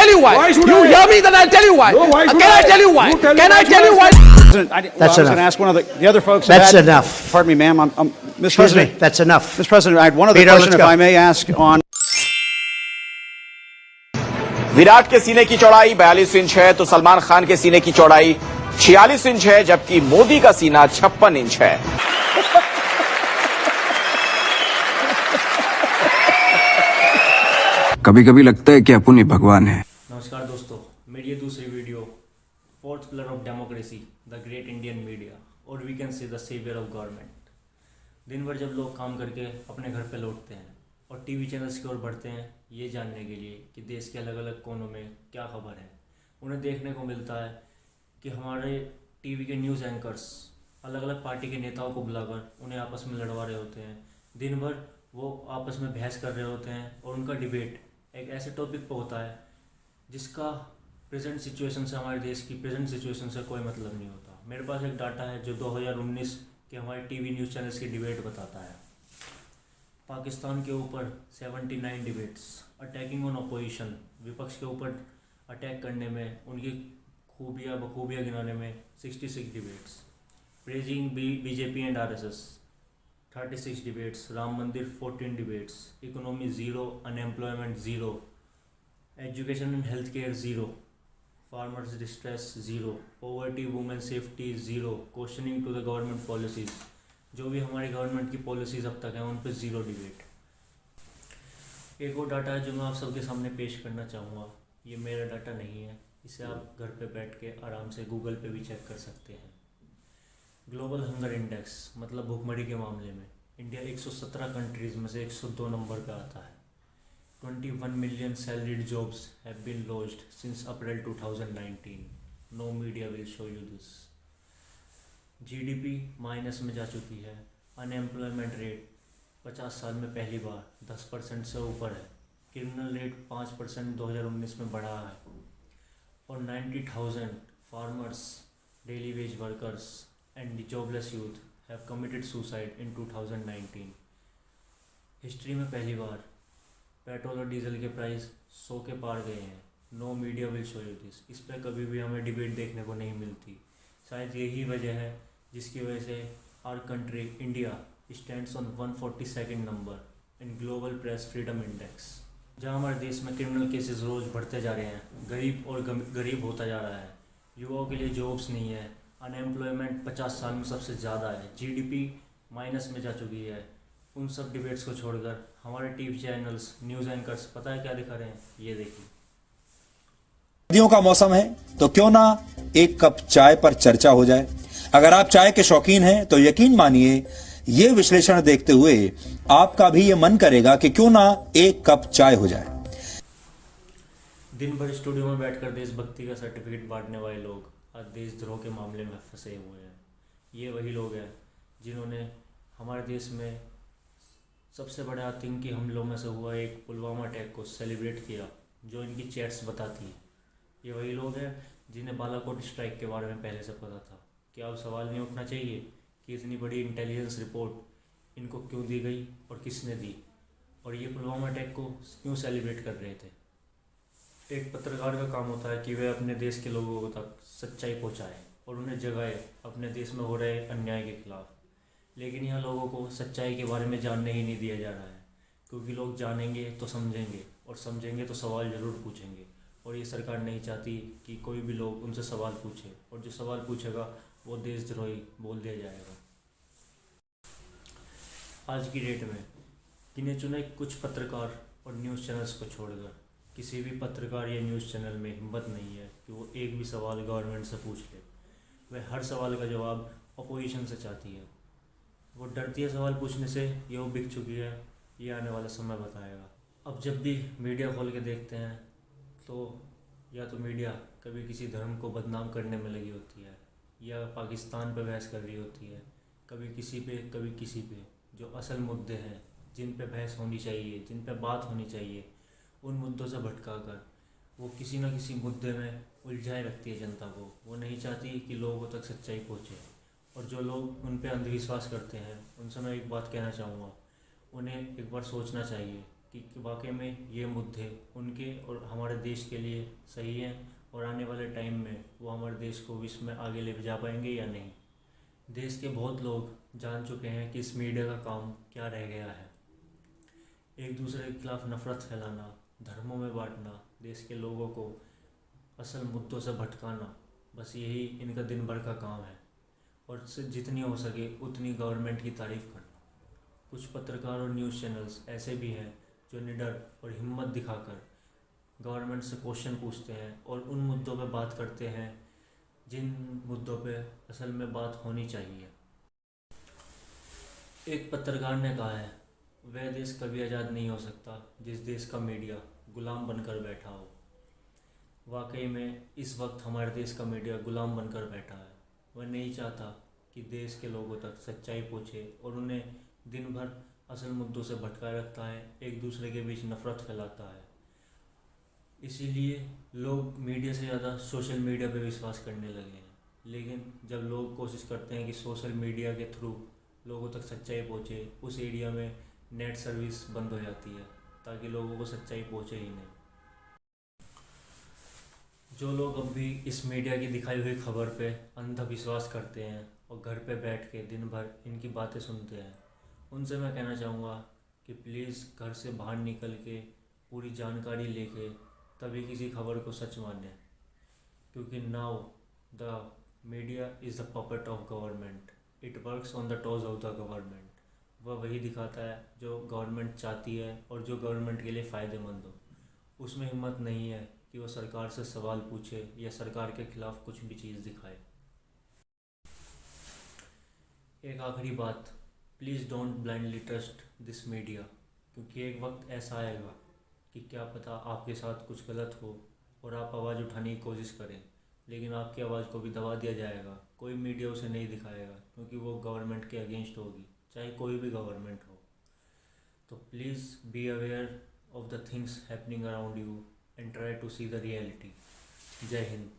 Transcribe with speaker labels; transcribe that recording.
Speaker 1: tell you why?
Speaker 2: Why should
Speaker 1: You
Speaker 2: I?
Speaker 1: hear me? Then I'll tell you why.
Speaker 2: No, why should
Speaker 1: Can I
Speaker 2: I?
Speaker 1: tell you why?
Speaker 2: You tell me
Speaker 1: Can
Speaker 2: why
Speaker 1: I tell
Speaker 2: should
Speaker 1: you
Speaker 2: I?
Speaker 1: why?
Speaker 3: President, I was
Speaker 4: That's
Speaker 3: going
Speaker 4: enough.
Speaker 3: to ask one of the other folks.
Speaker 4: That's
Speaker 3: had-
Speaker 4: enough.
Speaker 3: Pardon me, ma'am. Mr.
Speaker 4: Excuse
Speaker 3: President,
Speaker 4: me, that's enough.
Speaker 3: Mr. President, I had one other
Speaker 4: Peter,
Speaker 3: question,
Speaker 4: let's
Speaker 3: if
Speaker 4: go.
Speaker 3: I may ask, on.
Speaker 5: Virat के सीने की चौड़ाई 42 inch है तो सलमान खान के सीने की चौड़ाई 46 इंच है, जबकि मोदी का सीना 56 इंच है।
Speaker 6: कभी कभी लगता है कि अपन ही भगवान है।
Speaker 7: नमस्कार दोस्तों, मेरी ये दूसरी video fourth pillar of democracy the great Indian media और we can say the saviour of government. दिन भर जब लोग काम करके अपने घर पे लौटते हैं और टीवी चैनल्स की ओर बढ़ते हैं ये जानने के लिए कि देश के अलग अलग कोनों में क्या खबर है, उन्हें देखने को मिलता है कि हमारे टीवी के न्यूज़ एंकर्स अलग अलग पार्टी के नेताओं को बुलाकर उन्हें आपस में लड़वा रहे होते हैं। दिन भर वो आपस में बहस कर रहे होते हैं और उनका डिबेट एक ऐसे टॉपिक पर होता है जिसका प्रेजेंट सिचुएशन से, हमारे देश की प्रेजेंट सिचुएशन से कोई मतलब नहीं होता। मेरे पास एक डाटा है जो 2019 के हमारे टीवी न्यूज़ चैनल्स की डिबेट बताता है। पाकिस्तान के ऊपर 79 डिबेट्स, अटैकिंग ऑन अपोजिशन, विपक्ष के ऊपर अटैक करने में, उनकी खूबियाँ बखूबियाँ गिनाने में 66 debates, praising BJP and RSS 36 debates, Ram Mandir 14 debates, economy 0, unemployment 0, education and health care 0, farmers distress 0, poverty women safety 0, questioning to the government policies, जो भी हमारी गवर्नमेंट की पॉलिसीज़ अब तक हैं उन पर 0 डिबेट। एक और डाटा है जो मैं आप सबके सामने पेश करना चाहूँगा। ये मेरा डाटा नहीं है, इसे आप घर पे बैठ के आराम से गूगल पे भी चेक कर सकते हैं। ग्लोबल हंगर इंडेक्स मतलब भूखमरी के मामले में इंडिया 117 कंट्रीज़ में से 102 नंबर पे आता है। 21 million salaried jobs have been lost since April 2019। No media will show you this. GDP minus में जा चुकी है। अनएम्प्लॉयमेंट रेट 50 साल में पहली बार 10% से ऊपर है। क्रिमिनल रेट 5% 2019 में बढ़ा है। और 90,000 farmers, daily wage workers and jobless youth have committed suicide in 2019। History में पहली बार पेट्रोल और डीजल के प्राइस 100 के पार गए हैं। No media will show you this. इस पर कभी भी हमें डिबेट देखने को नहीं मिलती। शायद यही वजह है जिसकी वजह से our country India stands on 142nd number in global press freedom index. जहां हमारे देश में क्रिमिनल केसेस रोज़ बढ़ते जा रहे हैं, गरीब और गरीब होता जा रहा है, युवाओं के लिए जॉब्स नहीं है, अनएम्प्लॉयमेंट 50 साल में सबसे ज़्यादा है, जीडीपी माइनस में जा चुकी है, उन सब डिबेट्स को छोड़कर हमारे टीवी चैनल्स, न्यूज़ एंकर्स पता है क्या दिखा रहे हैं? ये देखिए।
Speaker 8: सर्दियों का मौसम है तो क्यों ना एक कप चाय पर चर्चा हो जाए। अगर आप चाय के शौकीन हैं तो यकीन मानिए ये विश्लेषण देखते हुए आपका भी ये मन करेगा कि क्यों ना एक कप चाय हो जाए।
Speaker 7: दिन भर स्टूडियो में बैठकर देशभक्ति का सर्टिफिकेट बांटने वाले लोग आज देशद्रोह के मामले में फंसे हुए हैं। ये वही लोग हैं जिन्होंने हमारे देश में सबसे बड़े आतंकी हमलों में से हुआ एक पुलवामा अटैक को सेलिब्रेट किया, जो इनकी चैट्स बताती है। ये वही लोग हैं जिन्हें बालाकोट स्ट्राइक के बारे में पहले से पता था। क्या अब सवाल नहीं उठना चाहिए कि इतनी बड़ी इंटेलिजेंस रिपोर्ट इनको क्यों दी गई और किसने दी, और ये पुलवामा अटैक को क्यों सेलिब्रेट कर रहे थे? एक पत्रकार का काम होता है कि वे अपने देश के लोगों तक सच्चाई पहुंचाए और उन्हें जगाए अपने देश में हो रहे अन्याय के खिलाफ। लेकिन यहाँ लोगों को सच्चाई के बारे में जानने ही नहीं दिया जा रहा है, क्योंकि लोग जानेंगे तो समझेंगे और समझेंगे तो सवाल ज़रूर पूछेंगे। और ये सरकार नहीं चाहती कि कोई भी लोग उनसे सवाल पूछे, और जो सवाल पूछेगा वो देशद्रोही बोल दिया जाएगा। आज की डेट में गिने चुने कुछ पत्रकार और न्यूज़ चैनल्स को छोड़कर किसी भी पत्रकार या न्यूज़ चैनल में हिम्मत नहीं है कि वो एक भी सवाल गवर्नमेंट से पूछ ले। वह हर सवाल का जवाब अपोजिशन से चाहती है। वो डरती है सवाल पूछने से, ये वो बिक चुकी है, ये आने वाला समय बताएगा। अब जब भी मीडिया खोल के देखते हैं तो या तो मीडिया कभी किसी धर्म को बदनाम करने में लगी होती है, या पाकिस्तान पे बहस कर रही होती है, कभी किसी पे कभी किसी पे। जो असल मुद्दे हैं जिन पे बहस होनी चाहिए, जिन पे बात होनी चाहिए, उन मुद्दों से भटकाकर वो किसी न किसी मुद्दे में उलझाए रखती है जनता को। वो नहीं चाहती कि लोगों तक सच्चाई पहुँचे। और जो लोग उन पे अंधविश्वास करते हैं उनसे मैं एक बात कहना चाहूँगा, उन्हें एक बार सोचना चाहिए कि वाकई में ये मुद्दे उनके और हमारे देश के लिए सही हैं और आने वाले टाइम में वो हमारे देश को विश्व में आगे ले जा पाएंगे या नहीं। देश के बहुत लोग जान चुके हैं कि इस मीडिया का काम क्या रह गया है। एक दूसरे के खिलाफ नफरत फैलाना, धर्मों में बांटना, देश के लोगों को असल मुद्दों से भटकाना, बस यही इनका दिन भर का काम है। और जितनी हो सके उतनी गवर्नमेंट की तारीफ़ करना। कुछ पत्रकार और न्यूज़ चैनल्स ऐसे भी हैं जो निडर और हिम्मत दिखाकर गवर्नमेंट से क्वेश्चन पूछते हैं और उन मुद्दों पे बात करते हैं जिन मुद्दों पे असल में बात होनी चाहिए। एक पत्रकार ने कहा है, वह देश कभी आज़ाद नहीं हो सकता जिस देश का मीडिया गुलाम बनकर बैठा हो। वाकई में इस वक्त हमारे देश का मीडिया गुलाम बनकर बैठा है। वह नहीं चाहता कि देश के लोगों तक सच्चाई पहुँचे और उन्हें दिन भर असल मुद्दों से भटकाए रखता है, एक दूसरे के बीच नफरत फैलाता है। इसीलिए लोग मीडिया से ज़्यादा सोशल मीडिया पे विश्वास करने लगे हैं। लेकिन जब लोग कोशिश करते हैं कि सोशल मीडिया के थ्रू लोगों तक सच्चाई पहुँचे, उस एरिया में नेट सर्विस बंद हो जाती है ताकि लोगों को सच्चाई पहुँचे ही नहीं। जो लोग अब भी इस मीडिया की दिखाई हुई खबर पे अंधविश्वास करते हैं और घर पे बैठ के दिन भर इनकी बातें सुनते हैं, उनसे मैं कहना चाहूँगा कि प्लीज़ घर से बाहर निकल के पूरी जानकारी लेके तभी किसी खबर को सच मानें, क्योंकि now the media is the puppet of government, it works on the toes of the government. वह वही दिखाता है जो गवर्नमेंट चाहती है और जो गवर्नमेंट के लिए फ़ायदेमंद हो। उसमें हिम्मत नहीं है कि वो सरकार से सवाल पूछे या सरकार के खिलाफ कुछ भी चीज़ दिखाए। एक आखिरी बात, please don't blindly trust this media, क्योंकि एक वक्त ऐसा आएगा कि क्या पता आपके साथ कुछ गलत हो और आप आवाज़ उठाने की कोशिश करें, लेकिन आपकी आवाज़ को भी दबा दिया जाएगा। कोई मीडिया उसे नहीं दिखाएगा क्योंकि वो गवर्नमेंट के अगेंस्ट होगी, चाहे कोई भी गवर्नमेंट हो। तो please be aware of the things happening around you and try to see the reality. Jai Hind.